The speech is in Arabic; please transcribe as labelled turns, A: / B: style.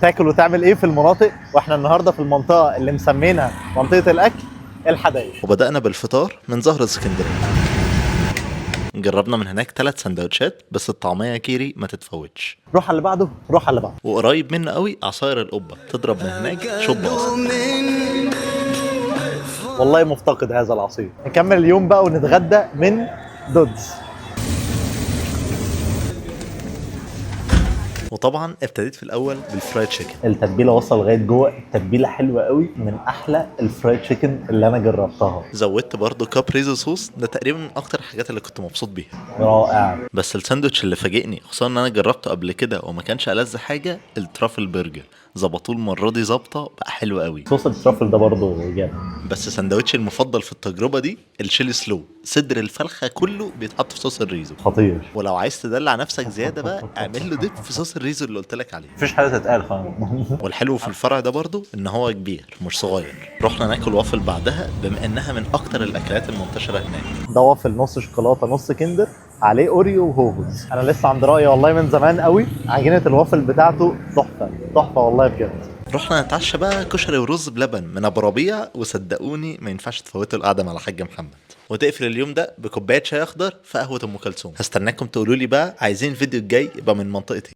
A: تاكل وتعمل ايه في المناطق، واحنا النهارده في المنطقه اللي مسمينها منطقه الاكل الحدائق.
B: وبدأنا بالفطار من زهرة اسكندرية. جربنا من هناك 3 سندوتشات، بس الطعمية كيري ما تتفوتش.
A: روح على اللي بعده، روح على اللي بعده.
B: وقريب منه قوي عصاير القبة، تضرب من هناك شوب اصلا.
A: والله مفتقد هذا العصير. نكمل اليوم بقى ونتغدى من دودز.
B: وطبعا ابتديت في الاول بالفرايد تشيكن.
A: التتبيله واصله لغايه جوه، التتبيله حلوه قوي، من احلى الفرايد تشيكن اللي انا جربتها.
B: زودت برضو كابريزو صوص، ده تقريبا من اكتر الحاجات اللي كنت مبسوط بيها.
A: رائع.
B: بس الساندوتش اللي فاجئني، خصوصا ان انا جربته قبل كده وما كانش ألذ حاجه، الترافل برجر. ظبطوه المره دي ظابطه بقى حلو قوي.
A: صوص الترافل ده برضه جامد.
B: بس سندوتشي المفضل في التجربه دي الشيلي سلو. صدر الفرخه كله بيتحط في صوص الريزو.
A: خطير.
B: ولو عايز تدلع نفسك زياده بقى، اعمل له ديب في صوص الريزو اللي قلت لك عليه.
A: مفيش حاجه تتقال خالص.
B: والحلو في الفرع ده برضو ان هو كبير مش صغير. رحنا ناكل وافل بعدها، بما انها من اكتر الاكلات المنتشره هناك.
A: ده وافل نص شوكولاته نص كندر، عليه اوريو وهوجوز. انا لسه عند رايي والله من زمان قوي، عجينه الوافل بتاعته تحفه تحفه والله بجد.
B: رحنا نتعشى بقى كشري ورز بلبن من ابو ربيع، وصدقوني ما ينفعش تفوتوا القعده مع الحاج محمد. وتقفل اليوم ده بكوبايه شاي اخضر في قهوه ام كلثوم. هستناكم تقولوا لي بقى عايزين الفيديو الجاي يبقى من منطقتي.